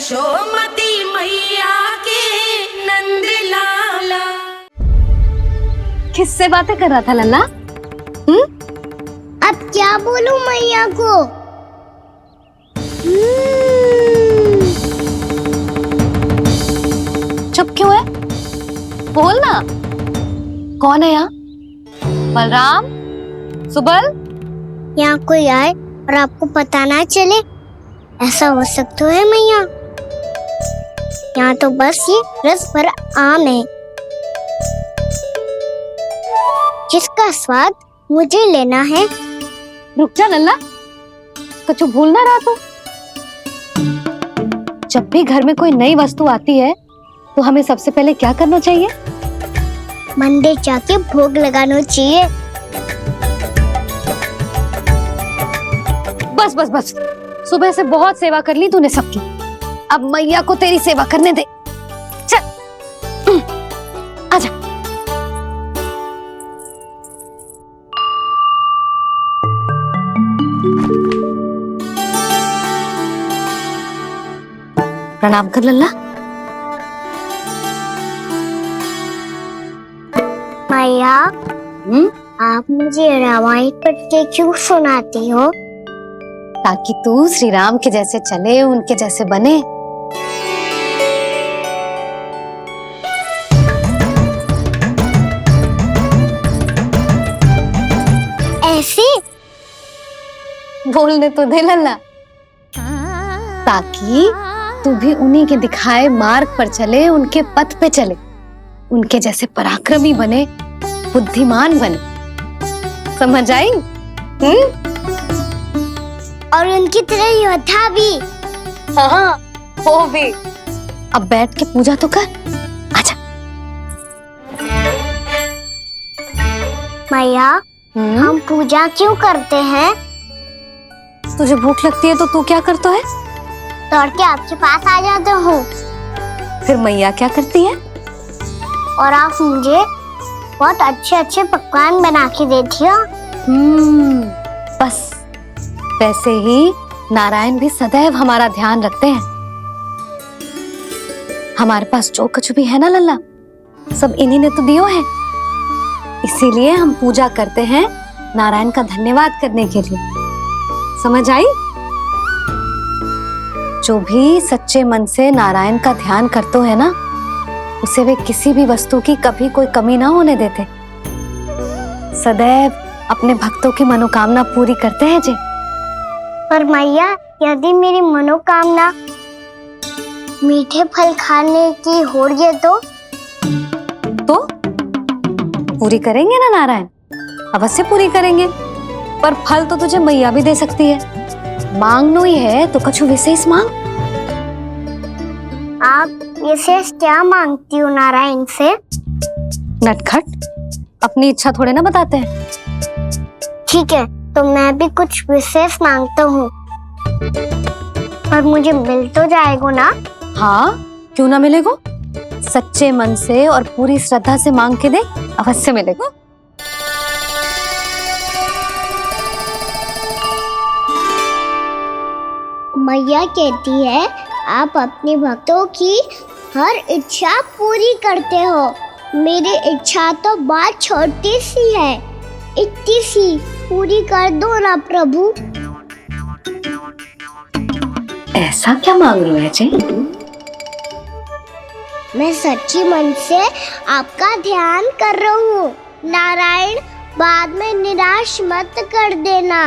यशोमती मैया के नंद लाला। किससे बातें कर रहा था लल्ला? अब क्या बोलूं मैया को? चुप क्यों है? बोल ना। कौन है यहाँ? बलराम, सुबल? यहाँ कोई आए और आपको पता ना चले, ऐसा हो सकता है मैया? यहाँ तो बस ये रस भरा आम है जिसका स्वाद मुझे लेना है। रुक जा लल्ला, कुछ भूल ना रहा तू। जब भी घर में कोई नई वस्तु आती है तो हमें सबसे पहले क्या करना चाहिए? मंदिर जाके भोग लगाना चाहिए। बस बस बस, सुबह से बहुत सेवा कर ली तूने सबकी, अब मैया को तेरी सेवा करने दे। चल आजा। प्रणाम कर लल्ला। मैया, आप मुझे रामायण पढ़ के क्यों सुनाती हो? ताकि तू श्री राम के जैसे चले, उनके जैसे बने। ऐसे बोलने तो दे लल्ला, ताकि तू भी उन्हीं के दिखाए मार्ग पर चले, उनके पथ पे चले, उनके जैसे पराक्रमी बने, बुद्धिमान बने। समझ आई? और उनकी तरह योद्धा भी। हाँ, वो भी। अब बैठ के पूजा तो कर। आजा। मैया, हम पूजा क्यों करते हैं? तुझे भूख लगती है तो तू क्या करता है? दौड़ के आपके पास आ जाता हूँ। फिर मैया क्या करती है? और आप मुझे बहुत अच्छे अच्छे पकवान बना के देती हो। बस वैसे ही नारायण भी सदैव हमारा ध्यान रखते हैं। हमारे पास जो कुछ भी है ना लल्ला, सब इन्हीं ने तो दियो है। इसीलिए हम पूजा करते हैं नारायण का धन्यवाद करने के लिए। समझ आई? जो भी सच्चे मन से नारायण का ध्यान करते है ना, उसे वे किसी भी वस्तु की कभी कोई कमी ना होने देते। सदैव अपने भक्तों की मनोकामना पूरी करते हैं जी। पर मैया, यदि मेरी मनोकामना मीठे फल खाने की हो रही तो पूरी करेंगे ना नारायण? अवश्य पूरी करेंगे, पर फल तो तुझे मैया भी दे सकती है। मांगनो ही है तो कुछ विशेष मांग। आप विशेष क्या मांगती हो नारायण से? नटखट, अपनी इच्छा थोड़े ना बताते हैं। ठीक है, तो मैं भी कुछ विशेष मांगता हूँ, पर मुझे मिल तो जाएगा ना? हाँ, क्यों ना मिलेगा। सच्चे मन से और पूरी श्रद्धा से मांग के दे, अवश्य मिलेगा। मैया कहती है आप अपने भक्तों की हर इच्छा पूरी करते हो। मेरी इच्छा तो बहुत छोटी सी है, इतनी सी पूरी कर दो ना प्रभु। ऐसा क्या मांग रहे हैं जी? मैं सच्ची मन से आपका ध्यान कर रहा हूँ। नारायण, बाद में निराश मत कर देना।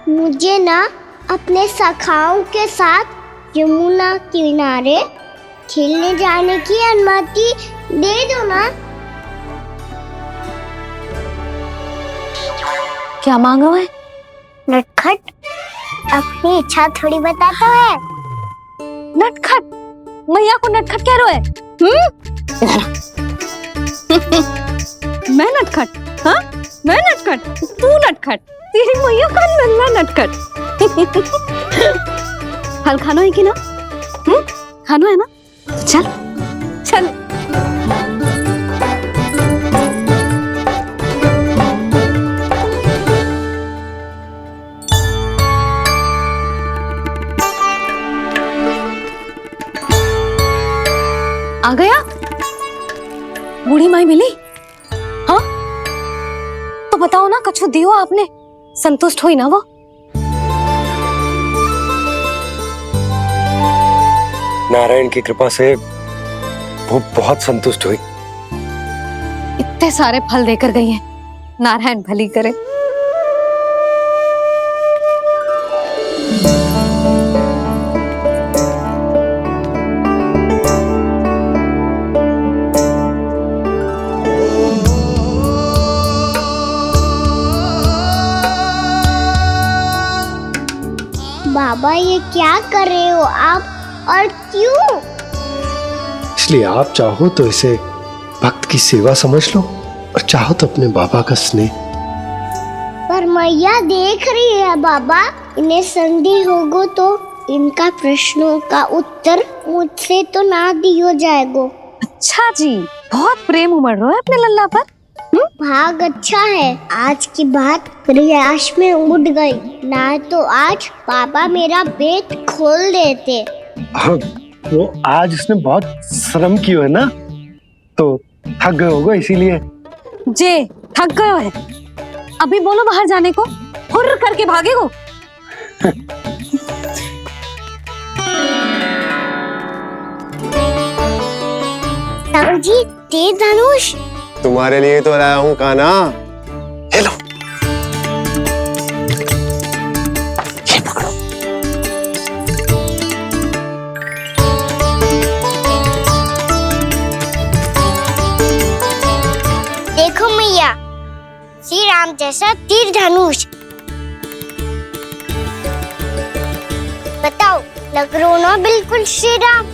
मुझे ना अपने सखाओं के साथ यमुना किनारे खेलने जाने की अनुमति दे दो ना। क्या मांग रहे हैं? नटखट, अपनी इच्छा थोड़ी बताता है। नटखट? मैया को नटखट कह रहे हैं? मैं नटखट? हाँ, मैं नटखट? तू नटखट? तेरी मैया का नल्ला नटखट। फल खाना है कि ना? खाना है ना? चल चल। आ गया? बूढ़ी माई मिली? हाँ तो बताओ ना, कछु दियो आपने, संतुष्ट हुई ना वो? नारायण की कृपा से वो बहुत संतुष्ट हुई। इतने सारे फल देकर गई हैं, नारायण भली करे। बाबा ये क्या कर रहे हो आप, और क्यों? इसलिए आप चाहो तो इसे भक्त की सेवा समझ लो, और चाहो तो अपने बाबा का स्नेह। पर मैया देख रही है बाबा, इन्हें संदेह होगो तो इनका प्रश्नों का उत्तर मुझसे तो ना दियो जाएगो। अच्छा जी, बहुत प्रेम उमड़ रहा है अपने लल्ला पर। भाग अच्छा है, आज की बात प्रयास में उड़ गई, ना तो आज पापा मेरा पेट खोल देते। वो आज उसने बहुत श्रम की है ना, तो थक गए होगा इसीलिए। जे थक गयो है, अभी बोलो बाहर जाने को, हुर्र करके भागेगो। जी तेज धनुष तुम्हारे लिए तो लाया हूँ कान्हा। हेलो, ये पकड़ो। देखो मैया, श्री राम जैसा तीर धनुष। बताओ, लग रहा ना बिल्कुल श्री राम?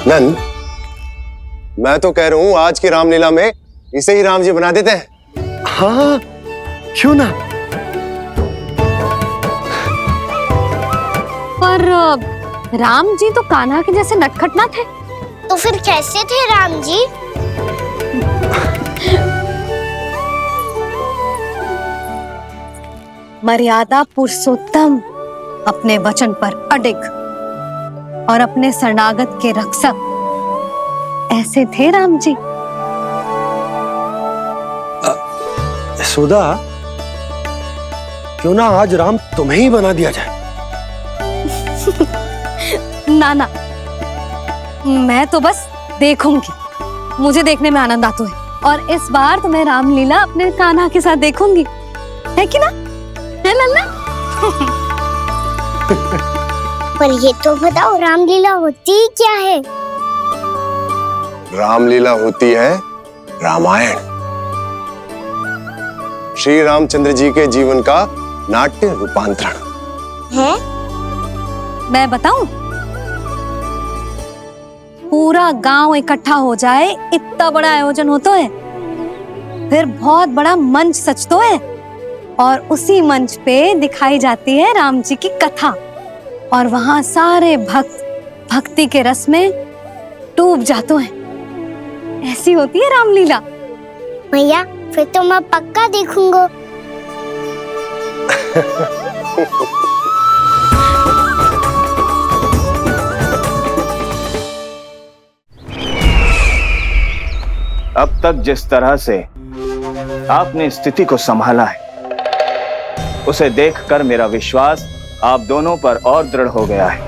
नंद, मैं तो कह रहा हूँ आज की रामलीला में इसे ही राम जी बना देते हैं। हाँ क्यों ना। पर राम जी तो कान्हा के जैसे नटखट ना थे। तो फिर कैसे थे राम जी? मर्यादा पुरुषोत्तम, अपने वचन पर अडिग और अपने शरणागत के रक्षक, ऐसे थे राम जी। यशोदा, क्यों ना आज राम तुम्हें ही बना दिया जाए। ना ना, मैं तो बस देखूंगी, मुझे देखने में आनंद आता है, और इस बार तो मैं रामलीला अपने कान्हा के साथ देखूंगी, है कि ना, है लल्ला? पर ये तो बताओ, रामलीला होती क्या है? रामलीला होती है रामायण, श्री रामचंद्र जी के जीवन का नाट्य रूपांतरण है। मैं बताऊं, पूरा गांव इकट्ठा हो जाए, इतना बड़ा आयोजन होता है, फिर बहुत बड़ा मंच सजतो है, और उसी मंच पे दिखाई जाती है राम जी की कथा, और वहां सारे भक्त भक्ति के रस में डूब जाते हैं। ऐसी होती है रामलीला। भैया फिर तो मैं पक्का देखूंगा। अब तक जिस तरह से आपने स्थिति को संभाला है, उसे देखकर मेरा विश्वास आप दोनों पर और दृढ़ हो गया है,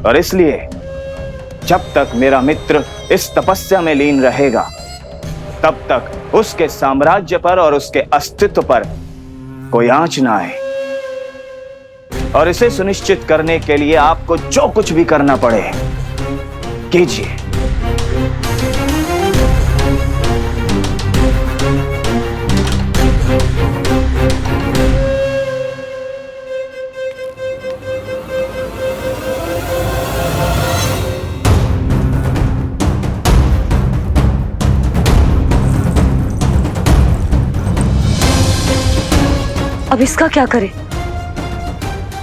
और इसलिए जब तक मेरा मित्र इस तपस्या में लीन रहेगा, तब तक उसके साम्राज्य पर और उसके अस्तित्व पर कोई आंच ना आए। और इसे सुनिश्चित करने के लिए आपको जो कुछ भी करना पड़े कीजिए। अब इसका क्या करें?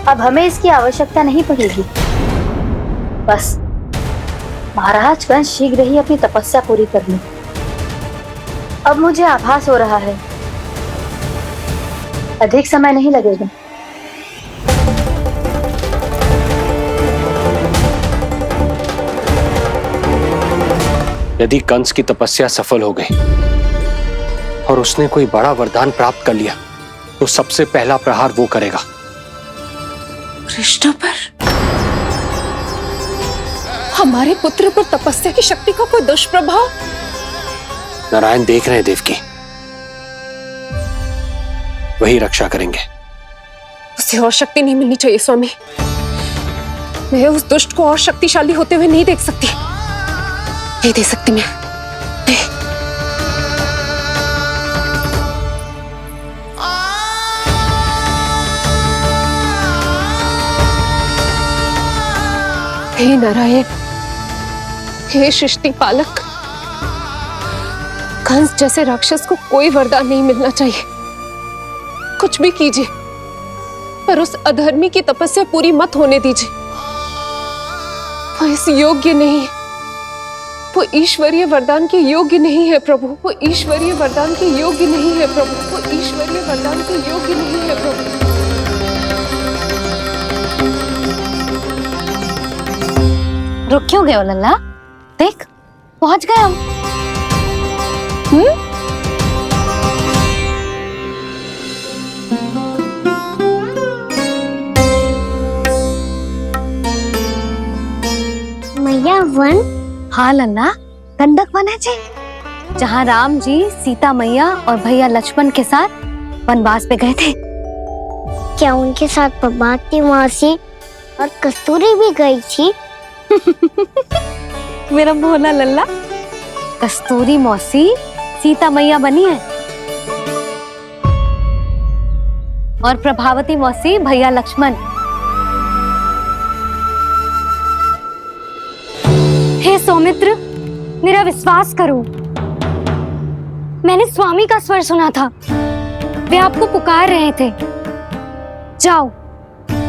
अब हमें इसकी आवश्यकता नहीं पड़ेगी। बस महाराज कंस शीघ्र ही अपनी तपस्या पूरी कर ले। अब मुझे आभास हो रहा है अधिक समय नहीं लगेगा। यदि कंस की तपस्या सफल हो गई और उसने कोई बड़ा वरदान प्राप्त कर लिया तो सबसे पहला प्रहार वो करेगा। कृष्ण पर? हमारे पुत्र पर तपस्या की शक्ति का कोई दुष्प्रभाव? नारायण देख रहे हैं देवकी, वही रक्षा करेंगे। उसे और शक्ति नहीं मिलनी चाहिए स्वामी। मैं उस दुष्ट को और शक्तिशाली होते हुए नहीं देख सकती, नहीं दे सकती मैं। हे नारायण, हे सृष्टि पालक, कंस जैसे राक्षस को कोई वरदान नहीं मिलना चाहिए। कुछ भी कीजिए पर उस अधर्मी की तपस्या पूरी मत होने दीजिए। वो इस योग्य नहीं है, वो ईश्वरीय वरदान के योग्य नहीं है प्रभु। वो ईश्वरीय वरदान के योग्य नहीं है प्रभु। वो ईश्वरीय वरदान के योग्य नहीं है प्रभु। रुक क्यों गए हो लल्ला? देख पहुंच गए हम। मैया वन? हाँ लल्ला, गंडक वन है जी, जहाँ राम जी सीता मैया और भैया लक्ष्मण के साथ वनवास पे गए थे। क्या उनके साथ पद्मावती मौसी और कस्तूरी भी गई थी? मेरा भोला लल्ला, कस्तूरी मौसी सीता मैया बनी है और प्रभावती मौसी भैया लक्ष्मण। हे सौमित्र, मेरा विश्वास करो, मैंने स्वामी का स्वर सुना था। वे आपको पुकार रहे थे। जाओ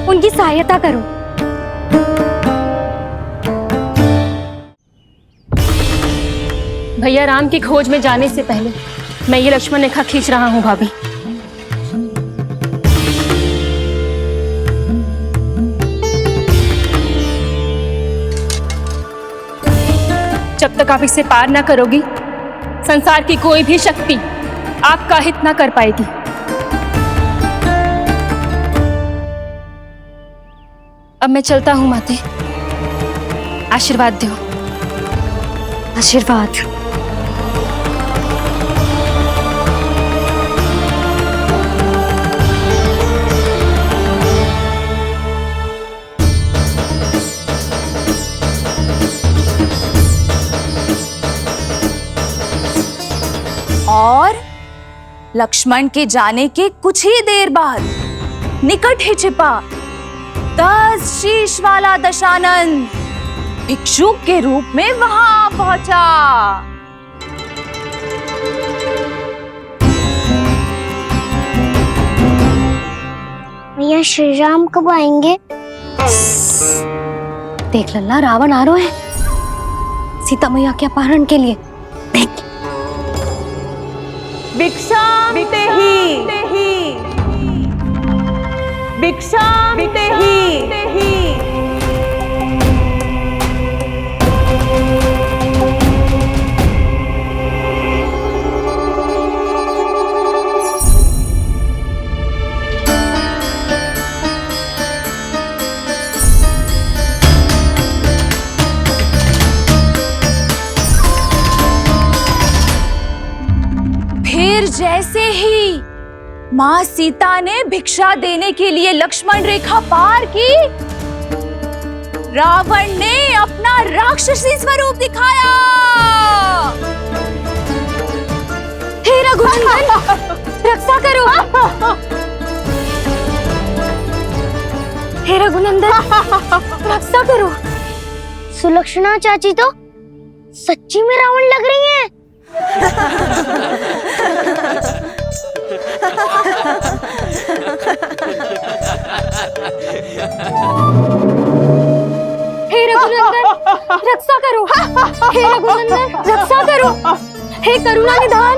उनकी सहायता करो। भैया राम की खोज में जाने से पहले मैं ये लक्ष्मण रेखा खींच रहा हूँ भाभी। जब तक आप इसे पार ना करोगी, संसार की कोई भी शक्ति आपका हित ना कर पाएगी। अब मैं चलता हूँ माते, आशीर्वाद दो। आशीर्वाद। और लक्ष्मण के जाने के कुछ ही देर बाद निकट ही छिपा 10 शीश वाला दशानन भिक्षुक के रूप में वहां पहुंचा। भैया श्री राम कब आएंगे? देख लल्ला, रावण आ रहा है सीता मैया के अपहरण के लिए। देख, भिक्षाम तेहि, भिक्षाम तेहि। फिर जैसे ही माँ सीता ने भिक्षा देने के लिए लक्ष्मण रेखा पार की, रावण ने अपना राक्षसी स्वरूप दिखाया। हे रघुनंदन, रक्षा करो। हे रघुनंदन, रक्षा करो। सुलक्षणा चाची तो सच्ची में रावण लग रही हैं। हे रघुनंदन रक्षा करो, हे रघुनंदन रक्षा करो, हे करुणा निधान।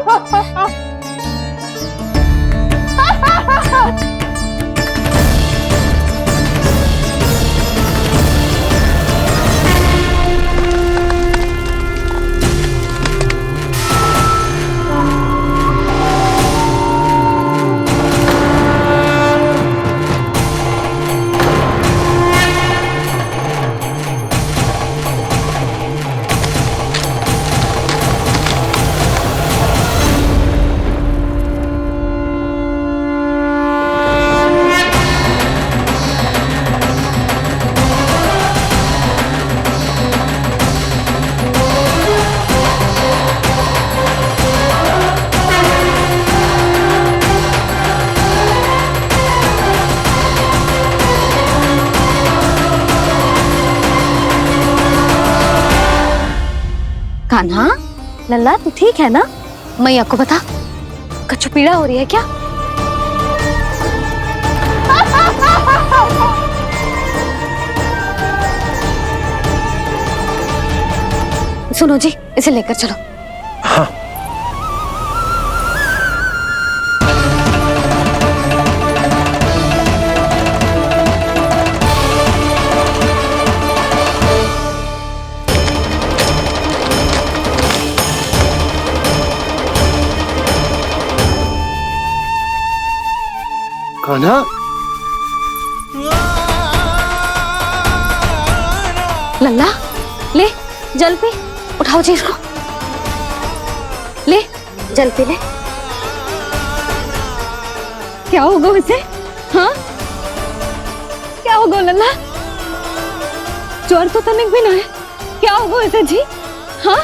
कान्हा, लल्ला तू ठीक है ना? मैया को बता, कछु पीड़ा हो रही है क्या? सुनो जी, इसे लेकर चलो। हाँ। कान्हा, लल्ला ले जल पी, उठाओ जी इसको, ले जल पी ले। क्या होगा उसे? हाँ क्या होगा लल्ला? ज्वर तो तनिक भी ना है, क्या होगा उसे जी? हाँ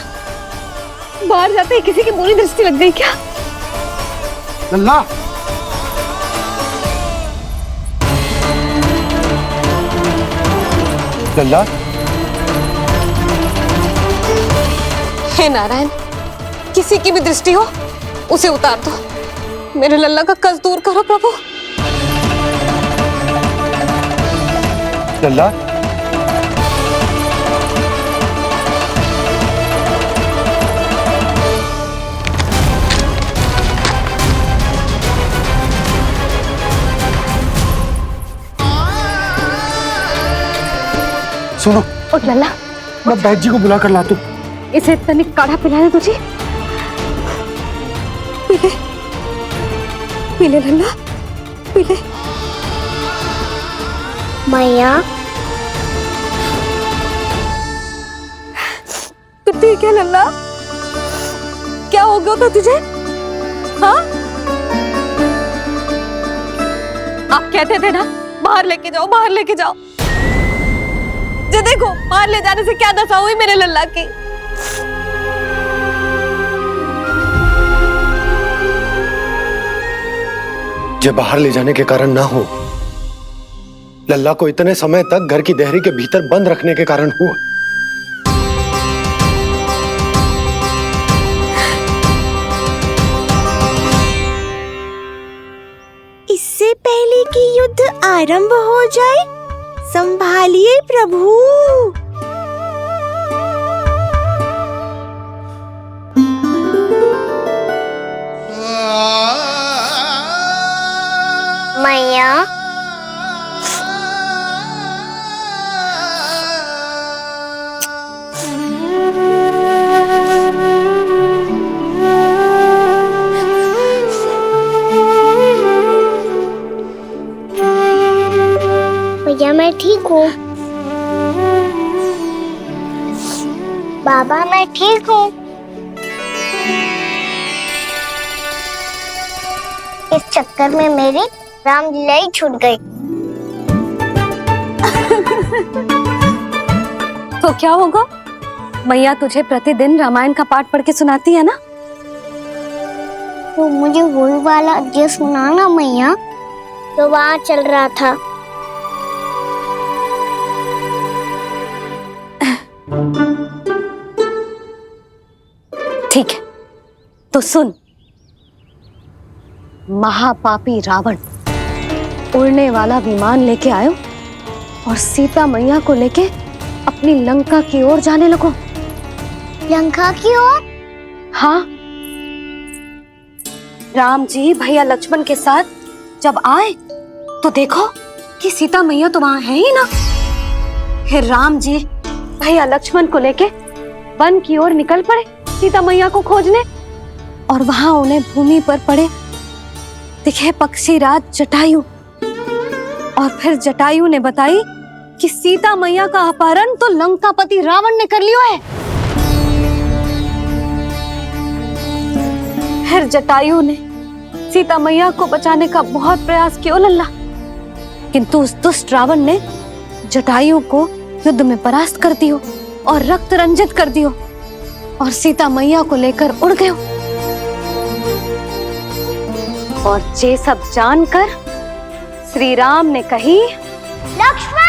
बाहर जाते ही किसी की बुरी दृष्टि लग गई क्या? लल्ला, लल्ला, हे नारायण, किसी की भी दृष्टि हो उसे उतार दो, मेरे लल्ला का कष्ट दूर करो प्रभु। लल्ला, सुनो, उठ लल्ला, मैं बैद जी को बुला कर लाता हूँ। इसे तनिक काढ़ा पिलाने तुझे। पीले पीले लल्ला, पीले। मैया, तू ठीक है लल्ला? क्या हो गया था तुझे? हाँ आप कहते थे ना बाहर लेके जाओ, बाहर लेके जाओ। जे देखो बाहर ले जाने से क्या दशा हुई मेरे लल्ला की। ये बाहर ले जाने के कारण ना हो, लल्ला को इतने समय तक घर की देहरी के भीतर बंद रखने के कारण हुआ। इससे पहले कि युद्ध आरंभ हो जाए, संभालिए प्रभु। मैया, भैया मैं ठीक हूँ। बाबा मैं ठीक हूँ। इस चक्कर में मेरी रामलीला ही छूट गई। तो क्या होगा? मैया तुझे प्रतिदिन रामायण का पाठ पढ़ के सुनाती है ना? तो मुझे वही वाला अध्याय सुनाना मैया, तो वहाँ चल रहा था। ठीक है, तो सुन, महापापी रावण उड़ने वाला विमान लेके आयो और सीता मैया को लेके अपनी लंका की ओर जाने लगो। लंका की ओर? हाँ, राम जी भैया लक्ष्मण के साथ जब आए तो देखो कि सीता मैया तो वहां है ही ना। फिर राम जी भैया लक्ष्मण को लेके वन की ओर निकल पड़े सीता मैया को खोजने, और वहां उन्हें भूमि पर पड़े दिखे पक्षी राज जटायु। और फिर जटायु ने बताई कि सीता मैया का अपहरण तो लंकापति रावण ने कर लियो है। फिर जटायु ने सीता मैया को बचाने का बहुत प्रयास किया लल्ला, किंतु उस दुष्ट रावण ने जटायु को युद्ध में परास्त कर दियो और रक्त रंजित कर दियो और सीता मैया को लेकर उड़ गयो। और ये सब जानकर श्री राम ने कही, लक्ष्मण